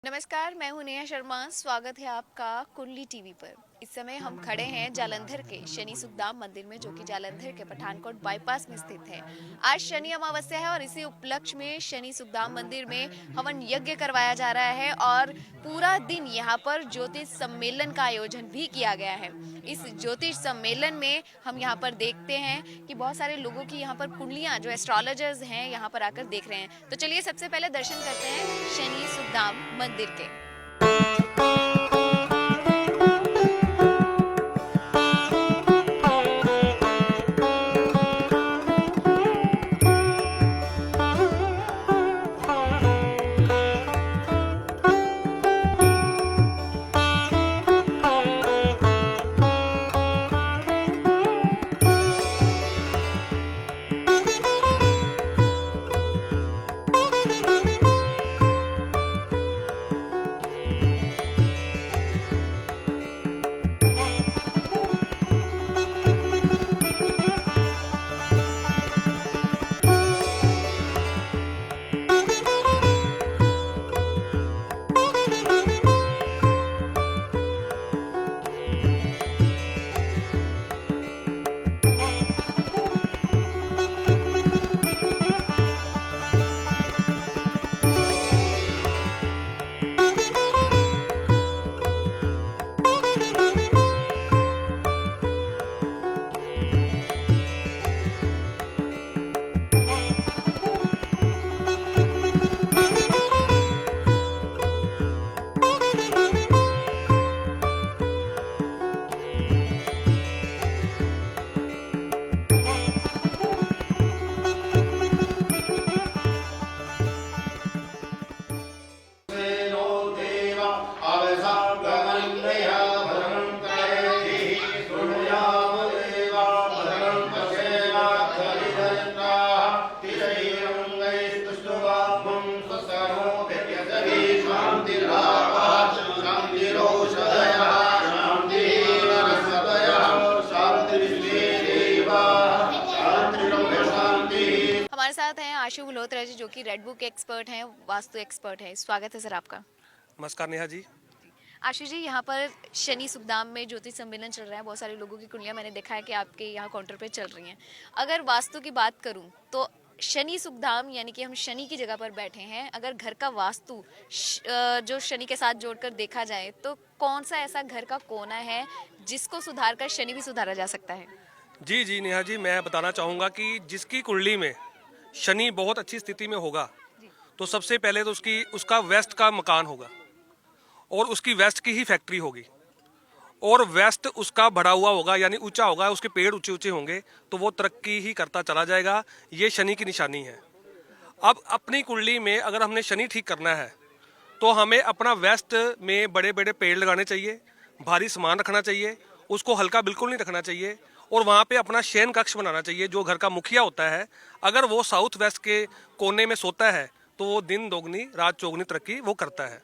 नमस्कार, मैं हूं नेहा शर्मा। स्वागत है आपका कुंडली टीवी पर। इस समय हम खड़े हैं जालंधर के शनि सुखधाम मंदिर में, जो कि जालंधर के पठानकोट बाईपास में स्थित है। आज शनि अमावस्या है और इसी उपलक्ष्य में शनि सुखधाम मंदिर में हवन यज्ञ करवाया जा रहा है और पूरा दिन यहाँ पर ज्योतिष सम्मेलन का आयोजन भी किया गया है। इस ज्योतिष सम्मेलन में हम यहाँ पर देखते हैं कि बहुत सारे लोगों की यहाँ पर कुंडलियाँ, जो एस्ट्रोलॉजर्स हैं, यहाँ पर आकर देख रहे हैं। तो चलिए सबसे पहले दर्शन करते हैं शनि सुखधाम मंदिर के। हमारे साथ हैं आशु मल्होत्रा जी, जो कि रेड बुक एक्सपर्ट हैं, वास्तु एक्सपर्ट हैं। स्वागत है सर आपका। नमस्कार नेहा जी। आशु जी, यहाँ पर शनि सुखधाम में ज्योतिष सम्मेलन चल रहा है। बहुत सारे लोगों की कुंडलियाँ मैंने देखा है कि आपके यहाँ काउंटर पे चल रही हैं। अगर वास्तु की बात करूँ तो शनि सुखधाम, यानी कि हम शनि की जगह पर बैठे हैं, अगर घर का वास्तु जो शनि के साथ जोड़कर देखा जाए तो कौन सा ऐसा घर का कोना है जिसको सुधार कर शनि भी सुधारा जा सकता है? जी नेहा जी, मैं बताना चाहूँगा कि जिसकी कुंडली में शनि बहुत अच्छी स्थिति में होगा तो सबसे पहले तो उसका वेस्ट का मकान होगा और उसकी वेस्ट की ही फैक्ट्री होगी और वेस्ट उसका बढ़ा हुआ होगा, यानी ऊंचा होगा, उसके पेड़ ऊंचे ऊंचे होंगे तो वो तरक्की ही करता चला जाएगा। ये शनि की निशानी है। अब अपनी कुंडली में अगर हमने शनि ठीक करना है तो हमें अपना वेस्ट में बड़े बड़े पेड़ लगाने चाहिए, भारी सामान रखना चाहिए, उसको हल्का बिल्कुल नहीं रखना चाहिए और वहाँ पे अपना शयन कक्ष बनाना चाहिए। जो घर का मुखिया होता है, अगर वो साउथ वेस्ट के कोने में सोता है तो वो दिन दोगुनी रात चौगुनी तरक्की वो करता है।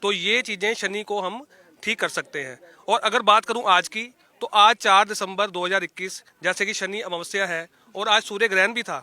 तो ये चीज़ें शनि को हम ठीक कर सकते हैं। और अगर बात करूं आज की, तो आज 4 दिसंबर 2021, जैसे कि शनि अमावस्या है और आज सूर्य ग्रहण भी था,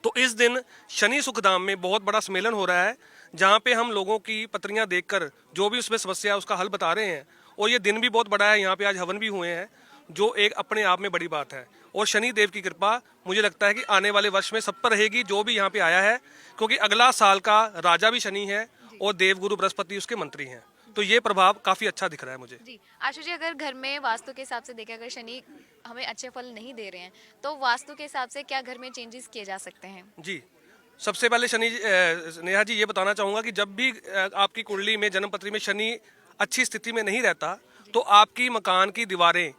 तो इस दिन शनि सुखधाम में बहुत बड़ा सम्मेलन हो रहा है, जहां पे हम लोगों की पत्रियां देखकर जो भी उसमें समस्या है उसका हल बता रहे हैं। और ये दिन भी बहुत बड़ा है, यहाँ पे आज हवन भी हुए हैं, जो एक अपने आप में बड़ी बात है। और शनि देव की कृपा मुझे लगता है कि आने वाले वर्ष में सब पर रहेगी, जो भी यहाँ पे आया है, क्योंकि अगला साल का राजा भी शनि है और देवगुरु बृहस्पति उसके मंत्री हैं। तो ये प्रभाव काफी अच्छा दिख रहा है मुझे। जी आशु जी, अगर घर में वास्तु के हिसाब से देखें, अगर शनि हमें अच्छे फल नहीं दे रहे हैं तो वास्तु के हिसाब से क्या घर में चेंजेस किए जा सकते हैं? जी, सबसे पहले नेहा जी ये बताना चाहूँगा कि जब भी आपकी कुंडली में जन्मपत्री में शनि अच्छी स्थिति में नहीं रहता तो आपकी मकान की दीवारें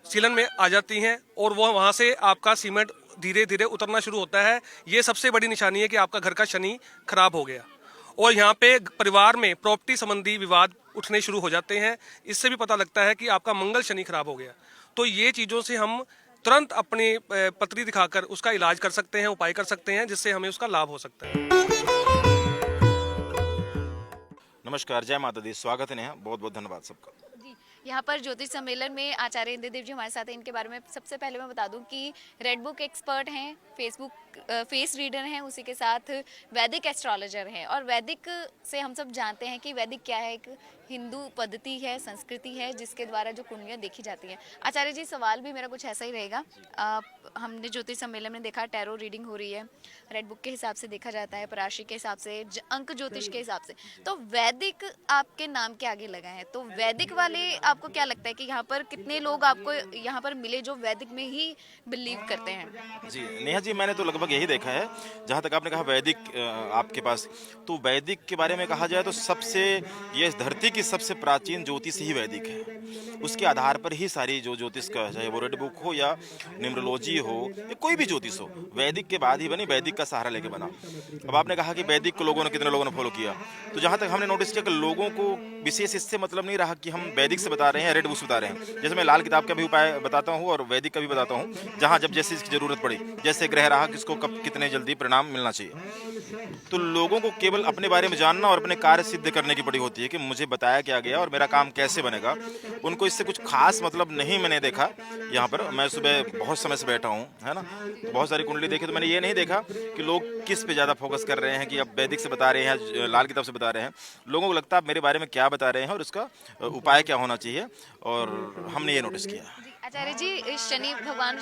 सीलन में आ जाती हैं और वो वहाँ से आपका सीमेंट धीरे धीरे उतरना शुरू होता है। ये सबसे बड़ी निशानी है कि आपका घर का शनि खराब हो गया। और यहाँ पे परिवार में प्रॉपर्टी संबंधी विवाद उठने शुरू हो जाते हैं। इससे भी पता लगता है कि आपका मंगल शनि खराब हो गया। तो ये चीज़ों से हम तुरंत अपनी पत्री दिखाकर उसका इलाज कर सकते हैं, उपाय कर सकते हैं, जिससे हमें उसका लाभ हो सकता है। नमस्कार, जय माता दी। स्वागत है नेहा, बहुत बहुत धन्यवाद सबका। जी, यहाँ पर ज्योतिष सम्मेलन में आचार्य इंद्रदेव जी हमारे साथ हैं। इनके बारे में सबसे पहले मैं बता दूं कि रेड बुक एक्सपर्ट हैं, फेसबुक फेस रीडर हैं, उसी के साथ वैदिक एस्ट्रोलॉजर हैं। और वैदिक से हम सब जानते हैं कि वैदिक क्या है, एक हिंदू पद्धति है, संस्कृति है, जिसके द्वारा जो कुंडलियाँ देखी जाती हैं। आचार्य जी, सवाल भी मेरा कुछ ऐसा ही रहेगा। हमने ज्योतिष सम्मेलन में देखा टैरो रीडिंग हो रही है, रेड बुक के हिसाब से देखा जाता है, पराशि के हिसाब से, अंक ज्योतिष के हिसाब से। तो वैदिक आपके नाम के आगे लगा है, तो वैदिक वाले आपको क्या लगता है कि यहाँ पर कितने लोग आपको यहाँ पर मिले जो वैदिक में ही बिलीव करते हैं? जी नेहा जी, मैंने तो लगभग यही देखा है। जहाँ तक आपने कहा वैदिक आपके पास, तो वैदिक के बारे में कहा जाए तो सबसे, ये धरती की सबसे प्राचीन ज्योतिष ही वैदिक है। उसके आधार पर ही सारी जो ज्योतिष का, चाहे वो रेड बुक हो या न्यूमरोलॉजी हो या कोई भी ज्योतिष हो, वैदिक के बाद ही बनी, वैदिक का सहारा लेके बना। अब आपने कहा कि वैदिक को कितने लोगों ने फॉलो किया, तो जहाँ तक हमने नोटिस किया कि लोगों को विशेष इससे मतलब नहीं रहा कि हम वैदिक से बता रहे हैं, रेड बुक से बता रहे हैं। जैसे मैं लाल किताब का भी उपाय बताता हूँ और वैदिक का भी बताता हूँ, जहाँ जब जैसे इसकी जरूरत पड़ी, जैसे ग्रह रहा किसको कब कितने जल्दी परिणाम मिलना चाहिए। तो लोगों को केवल अपने बारे में जानना और अपने कार्य सिद्ध करने की बड़ी होती है कि मुझे बताया क्या गया और मेरा काम कैसे बनेगा। उनको इससे कुछ खास मतलब नहीं मैंने देखा। यहाँ पर मैं सुबह बहुत समय से बैठा हूँ, है ना, तो बहुत सारी कुंडली देखी, तो मैंने ये नहीं देखा कि लोग किस पे ज़्यादा फोकस कर रहे हैं कि अब वैदिक से बता रहे हैं, लाल किताब से बता रहे हैं। लोगों को लगता है मेरे बारे में क्या बता रहे हैं और उसका उपाय क्या होना चाहिए, और हमने ये नोटिस किया। आचार्य जी, शनि भगवान,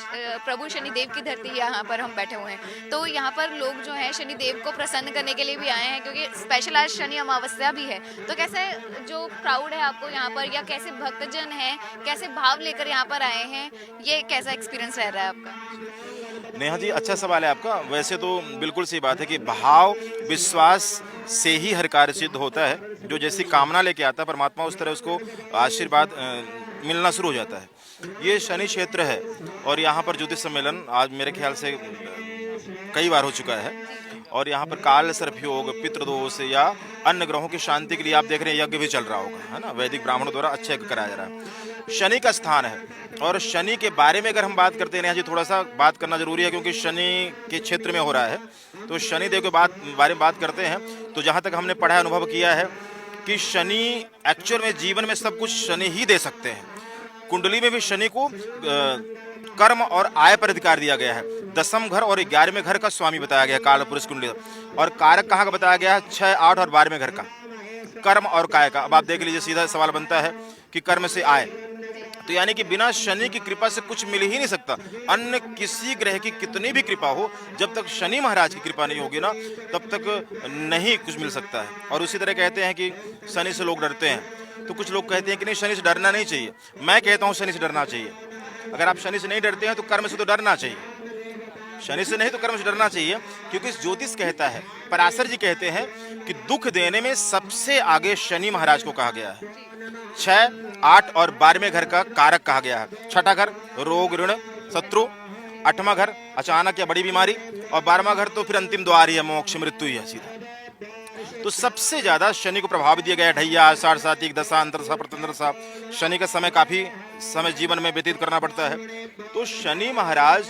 प्रभु शनिदेव की धरती यहाँ पर हम बैठे हुए हैं, तो यहाँ पर लोग जो हैं शनिदेव को प्रसन्न करने के लिए भी आए हैं, क्योंकि स्पेशल आज शनि अमावस्या भी है। तो कैसे जो क्राउड है आपको यहाँ पर, या कैसे भक्तजन हैं, कैसे भाव लेकर यहाँ पर आए हैं, ये कैसा एक्सपीरियंस रह रहा है आपका? नेहा जी, अच्छा सवाल है आपका। वैसे तो बिल्कुल सही बात है कि भाव विश्वास से ही हर कार्य सिद्ध होता है। जो जैसी कामना लेके आता है परमात्मा, उस तरह उसको आशीर्वाद मिलना शुरू हो जाता है। ये शनि क्षेत्र है और यहाँ पर ज्योतिष सम्मेलन आज मेरे ख्याल से कई बार हो चुका है। और यहाँ पर काल सर्प योग, पितृदोष या अन्य ग्रहों की शांति के लिए आप देख रहे हैं यज्ञ भी चल रहा होगा, है ना, वैदिक ब्राह्मणों द्वारा अच्छा यज्ञ कराया जा रहा है। शनि का स्थान है और शनि के बारे में अगर हम बात करते हैं जी, थोड़ा सा बात करना जरूरी है क्योंकि शनि के क्षेत्र में हो रहा है। तो शनिदेव के बारे में बात करते हैं तो जहाँ तक हमने पढ़ा, अनुभव किया है कि शनि एक्चुअल में जीवन में सब कुछ शनि ही दे सकते हैं। कुंडली में भी शनि को कर्म और आय पर अधिकार दिया गया है। 10वें घर और 11वें घर का स्वामी बताया गया है काल पुरुष कुंडली, और कारक कहाँ का बताया गया है? 6, 8 और 12वें घर का, कर्म और काय का। अब आप देख लीजिए, सीधा सवाल बनता है कि कर्म से आय, तो यानी कि बिना शनि की कृपा से कुछ मिल ही नहीं सकता। अन्य किसी ग्रह की कितनी भी कृपा हो, जब तक शनि महाराज की कृपा नहीं होगी ना, तब तक नहीं कुछ मिल सकता है। और उसी तरह कहते हैं कि शनि से लोग डरते हैं, तो कुछ लोग कहते हैं कि नहीं, शनि से डरना नहीं चाहिए। मैं कहता हूँ शनि से डरना चाहिए। अगर आप शनि से नहीं डरते हैं तो कर्म से तो डरना चाहिए। शनि से नहीं तो कर्म से डरना चाहिए, क्योंकि ज्योतिष कहता है, पराशर जी कहते हैं कि दुख देने में सबसे आगे शनि महाराज को कहा गया है। 6, 8 और 12वें घर का कारक कहा गया है। 6ठा घर रोग ऋण शत्रु, 8वां घर अचानक या बड़ी बीमारी, और 12वां घर तो फिर अंतिम द्वार ही है, मोक्ष मृत्यु ही है सीधा। तो सबसे ज्यादा शनि को प्रभाव दिया गया है ढैया, आषाढ़, सातिक, दशा, अंतरसा, प्रत्यंतरसा। शनि का समय काफी समय जीवन में व्यतीत करना पड़ता है। तो शनि महाराज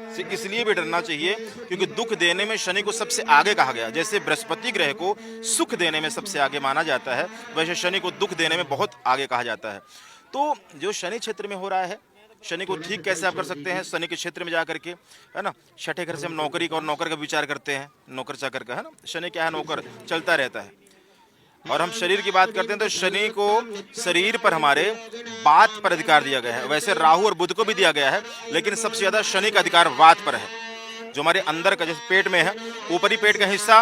से इसलिए भी डरना चाहिए क्योंकि दुख देने में शनि को सबसे आगे कहा गया। जैसे बृहस्पति ग्रह को सुख देने में सबसे आगे माना जाता है, वैसे शनि को दुख देने में बहुत आगे कहा जाता है। तो जो शनि क्षेत्र में हो रहा है, शनि को ठीक कैसे आप कर सकते हैं? शनि के क्षेत्र में जाकर के, है ना, 6ठे घर से हम नौकरी का और नौकर का विचार करते हैं, नौकर चाकर का, है ना। शनि क्या है? नौकर, चलता रहता है। और हम शरीर की बात करते हैं तो शनि को शरीर पर हमारे वात पर अधिकार दिया गया है। वैसे राहु और बुध को भी दिया गया है, लेकिन सबसे ज्यादा शनि का अधिकार वात पर है। जो हमारे अंदर का, जैसे पेट में है, ऊपरी पेट का हिस्सा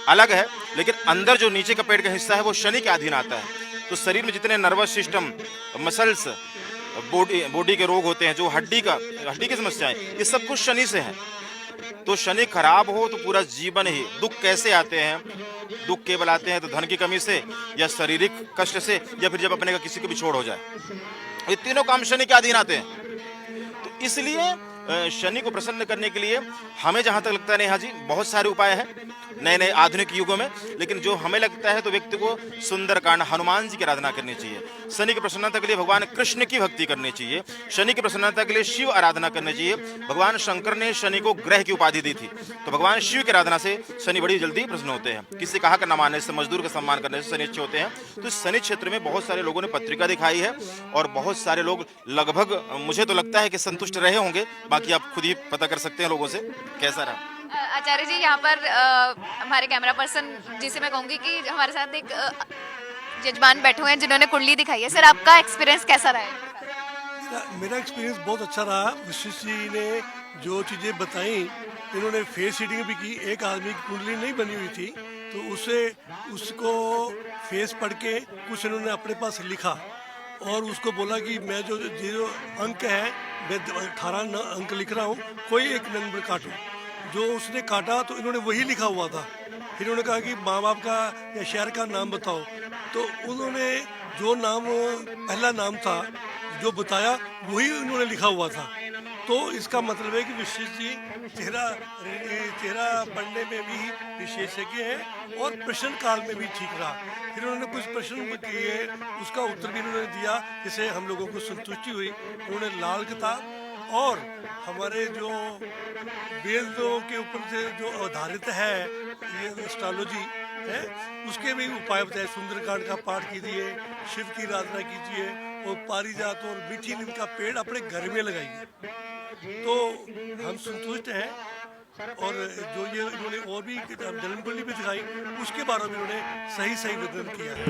अलग है, लेकिन अंदर जो नीचे का पेट का हिस्सा है वो शनि के अधीन आता है। तो शरीर में जितने नर्वस सिस्टम, मसल्स, बॉडी के रोग होते हैं, जो हड्डी की समस्याएं, ये सब कुछ शनि से है। तो शनि खराब हो तो पूरा जीवन ही दुख कैसे आते हैं? दुख केवल आते हैं तो धन की कमी से, या शारीरिक कष्ट से, या फिर जब अपने का किसी को भी छोड़ हो जाए। ये तीनों काम शनि के अधीन आते हैं। तो इसलिए शनि को प्रसन्न करने के लिए हमें जहां तक लगता है, नेहा जी, बहुत सारे उपाय हैं। नए नए आधुनिक युगों में, लेकिन जो हमें लगता है तो व्यक्ति को सुंदरकांड हनुमान जी की आराधना करनी चाहिए, शनि की प्रसन्नता के लिए भगवान कृष्ण की भक्ति करनी चाहिए, शनि की प्रसन्नता के लिए शिव आराधना करनी चाहिए। भगवान शंकर ने शनि को ग्रह की उपाधि दी थी, तो भगवान शिव की आराधना से शनि बड़ी जल्दी प्रसन्न होते हैं। किसी कहा का न मानने से, मजदूर का सम्मान करने से शनि अच्छे होते हैं। तो इस शनि क्षेत्र में बहुत सारे लोगों ने पत्रिका दिखाई है और बहुत सारे लोग लगभग, मुझे तो लगता है कि संतुष्ट रहे होंगे, बाकी आप खुद ही पता कर सकते हैं लोगों से कैसा रहा। आचार्य जी, यहाँ पर हमारे कैमरा पर्सन जिसे मैं कहूँगी कि हमारे साथ एक जजमान बैठे हुए हैं जिन्होंने कुंडली दिखाई है। सर, आपका एक्सपीरियंस कैसा रहा है? मेरा एक्सपीरियंस बहुत अच्छा रहा। विशिष्ट जी ने जो चीज़ें बताई, इन्होंने फेस रीडिंग भी की। एक आदमी की कुंडली नहीं बनी हुई थी, तो उसको फेस पढ़ के कुछ इन्होंने अपने पास लिखा और उसको बोला कि मैं जो अंक है, मैं 18 अंक लिख रहा हूँ, कोई एक नंबर काटो। जो उसने काटा तो इन्होंने वही लिखा हुआ था। फिर उन्होंने कहा कि माँ बाप का या शहर का नाम बताओ, तो उन्होंने जो नाम, पहला नाम था जो बताया, वही उन्होंने लिखा हुआ था। तो इसका मतलब है कि विशिष्ट जी चेहरा पढ़ने में भी विशेषज्ञ हैं और प्रश्न काल में भी ठीक रहा। फिर उन्होंने कुछ प्रश्न किए, उसका उत्तर भी उन्होंने दिया, जिससे हम लोगों को संतुष्टि हुई। उन्होंने लाल किताब और हमारे जो वेदों के ऊपर से जो आधारित है ये एस्ट्रोलॉजी है, उसके भी उपाय बताए। सुंदरकांड का पाठ कीजिए, शिव की आराधना कीजिए और पारिजात और मीठी नीम का पेड़ अपने घर में लगाइए। तो हम संतुष्ट हैं। और जो ये इन्होंने और भी जन्म कुंडली भी दिखाई, उसके बारे में इन्होंने सही सही वर्णन किया है।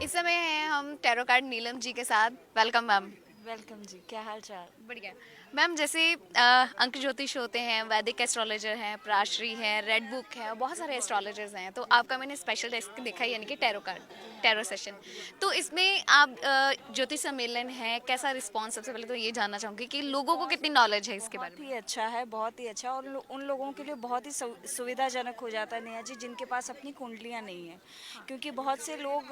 इस समय हैं हम टैरो कार्ड नीलम जी के साथ। Welcome ma'am. वेलकम जी, क्या हाल चाल? बढ़िया मैम। जैसे अंक ज्योतिष होते हैं, वैदिक एस्ट्रोलॉजर हैं, प्राश्री हैं, रेड बुक है, बहुत सारे एस्ट्रोलॉजर्स हैं। तो आपका मैंने स्पेशल डेस्क देखा, यानी कि टैरो कार्ड, टैरो सेशन। तो इसमें आप ज्योतिष सम्मेलन है, कैसा रिस्पांस? सबसे पहले तो ये जानना चाहूँगी कि लोगों को कितनी नॉलेज है इसके बारे में। बहुत ही अच्छा है, बहुत ही अच्छा। और उन लोगों के लिए बहुत ही सुविधाजनक हो जाता है नेहा जी, जिनके पास अपनी कुंडलियाँ नहीं हैं। क्योंकि बहुत से लोग,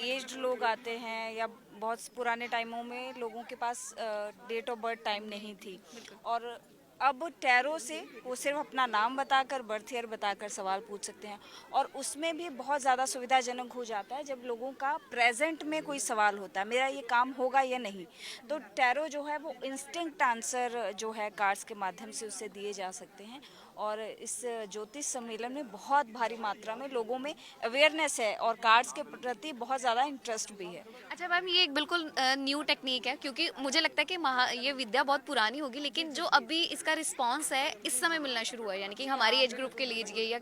एज्ड लोग आते हैं, या बहुत पुराने टाइमों में लोगों के पास डेट ऑफ बर्थ टाइम नहीं थी, और अब टैरो से वो सिर्फ अपना नाम बताकर, बर्थ ईयर बताकर सवाल पूछ सकते हैं। और उसमें भी बहुत ज़्यादा सुविधाजनक हो जाता है जब लोगों का प्रेजेंट में कोई सवाल होता है, मेरा ये काम होगा या नहीं। तो टैरो जो है वो इंस्टिंक्ट आंसर जो है कार्ड्स के माध्यम से उससे दिए जा सकते हैं। और इस ज्योतिष सम्मेलन में बहुत भारी मात्रा में लोगों में अवेयरनेस है और कार्ड्स के प्रति बहुत ज़्यादा इंटरेस्ट भी है। अच्छा मैम, ये एक बिल्कुल न्यू टेक्निक है, क्योंकि मुझे लगता है कि ये विद्या बहुत पुरानी होगी, लेकिन जो अभी इसका रिस्पांस है इस समय मिलना शुरू हुआ है, यानी कि हमारी एज ग्रुप के लिए या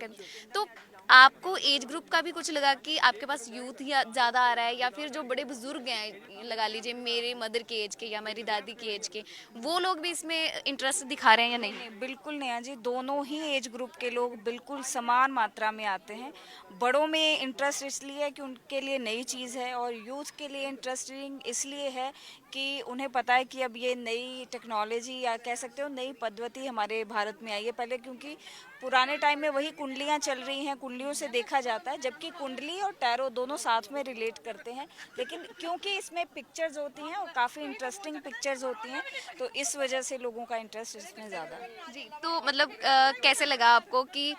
तो आपको एज ग्रुप का भी कुछ लगा कि आपके पास यूथ या ज़्यादा आ रहा है, या फिर जो बड़े बुजुर्ग हैं, लगा लीजिए मेरे मदर के एज के या मेरी दादी के एज के, वो लोग भी इसमें इंटरेस्ट दिखा रहे हैं या नहीं? नहीं, बिल्कुल नेहा जी, दोनों ही एज ग्रुप के लोग बिल्कुल समान मात्रा में आते हैं। बड़ों में इंटरेस्ट इसलिए है कि उनके लिए नई चीज़ है, और यूथ के लिए इंटरेस्टिंग इसलिए है कि उन्हें पता है कि अब ये नई टेक्नोलॉजी, या कह सकते हो नई पद्धति हमारे भारत में आई है। पहले क्योंकि पुराने टाइम में वही कुंडलियाँ चल रही हैं, कुंडलियों से देखा जाता है, जबकि कुंडली और टैरो दोनों साथ में रिलेट करते हैं। लेकिन क्योंकि इसमें पिक्चर्स होती हैं और काफ़ी इंटरेस्टिंग पिक्चर्स होती हैं, तो इस वजह से लोगों का इंटरेस्ट इसमें ज़्यादा है। जी, तो मतलब कैसे लगा आपको कि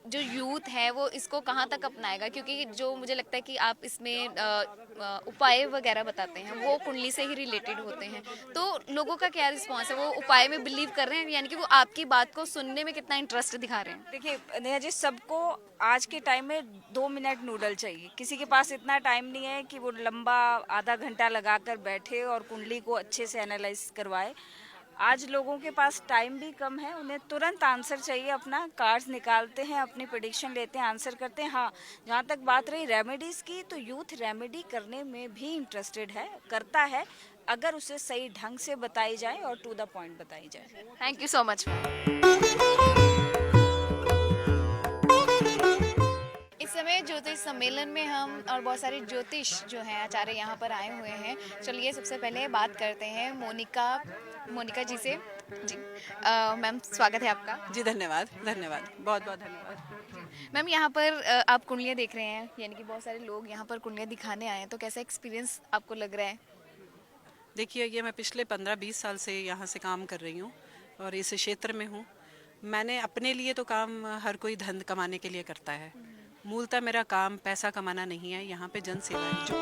जो यूथ है वो इसको कहाँ तक अपनाएगा? क्योंकि जो मुझे लगता है कि आप इसमें उपाय वगैरह बताते हैं, वो कुंडली से ही रिलेटेड होते हैं। तो लोगों का क्या रिस्पॉन्स है? वो उपाय में बिलीव कर रहे हैं, यानी कि वो आपकी बात को सुनने में कितना इंटरेस्ट दिखा रहे हैं? देखिए नेहा जी, सबको आज के टाइम में 2 मिनट नूडल चाहिए। किसी के पास इतना टाइम नहीं है कि वो लंबा आधा घंटा लगाकर बैठे और कुंडली को अच्छे से एनालाइज करवाए। आज लोगों के पास टाइम भी कम है, उन्हें तुरंत आंसर चाहिए। अपना कार्ड्स निकालते हैं, अपनी प्रेडिक्शन लेते हैं, आंसर करते हैं। हाँ, जहाँ तक बात रही रेमेडीज़ की, तो यूथ रेमेडी करने में भी इंटरेस्टेड है, करता है, अगर उसे सही ढंग से बताई जाए और टू द पॉइंट बताई जाए। Thank you so much. इस समय ज्योतिष सम्मेलन में हम और बहुत सारे ज्योतिष जो हैं आचार्य यहाँ पर आए हुए हैं। चलिए सबसे पहले बात करते हैं मोनिका जी से। जी मैम, स्वागत है आपका। जी धन्यवाद, धन्यवाद, बहुत बहुत धन्यवाद। मैम, यहाँ पर आप कुंडलियाँ देख रहे हैं, यानी कि बहुत सारे लोग यहाँ पर कुंडलियाँ दिखाने आए हैं, तो कैसा एक्सपीरियंस आपको लग रहा है? देखिए, ये मैं पिछले 15-20 साल से यहाँ से काम कर रही हूँ। और इस क्षेत्र में हूँ। मैंने अपने लिए तो काम हर कोई धन कमाने के लिए करता है। मूलतः मेरा काम पैसा कमाना नहीं है, यहाँ पे जन सेवा है जो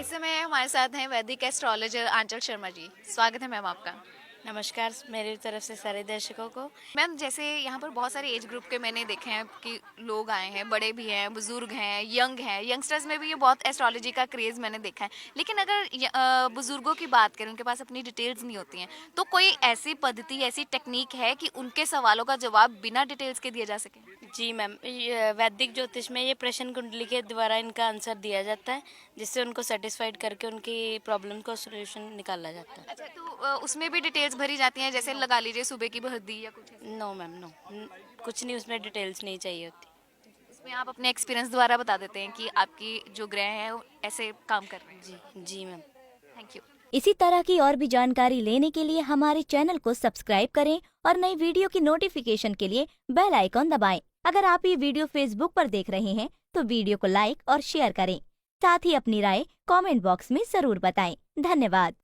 इस समय हमारे साथ हैं वैदिक एस्ट्रोलॉजर आंचल शर्मा जी। स्वागत है मैम आपका। नमस्कार मेरी तरफ से सारे दर्शकों को। मैम जैसे यहाँ पर बहुत सारे एज ग्रुप के मैंने देखे हैं कि लोग आए हैं, बड़े भी हैं, बुजुर्ग हैं, यंग हैं। यंगस्टर्स में भी ये बहुत एस्ट्रोलॉजी का क्रेज़ मैंने देखा है। लेकिन अगर बुजुर्गों की बात करें, उनके पास अपनी डिटेल्स नहीं होती हैं, तो कोई ऐसी पद्धति, ऐसी टेक्निक है कि उनके सवालों का जवाब बिना डिटेल्स के दिया जा सके? जी मैम, वैदिक ज्योतिष में ये प्रश्न कुंडली के द्वारा इनका आंसर दिया जाता है, जिससे उनको सेटिस्फाइड करके उनकी प्रॉब्लम का सोल्यूशन निकाला जाता है। अच्छा, तो उसमें भी डिटेल्स भरी जाती हैं, जैसे लगा लीजिए सुबह की भर दी या कुछ ऐसा? नो मैम, नो, कुछ नहीं, उसमें डिटेल्स नहीं चाहिए होती। इसमें आप अपने एक्सपीरियंस द्वारा बता देते हैं कि आपकी जो ग्रह हैं वो ऐसे काम कर रहे हैं। जी जी मैम। Thank you. इसी तरह की और भी जानकारी लेने के लिए हमारे चैनल को सब्सक्राइब करें और नई वीडियो की नोटिफिकेशन के लिए बेल आइकॉन दबाएं। अगर आप ये वीडियो फेसबुक पर देख रहे हैं तो वीडियो को लाइक और शेयर करें। साथ ही अपनी राय कमेंट बॉक्स में जरूर बताएं। धन्यवाद।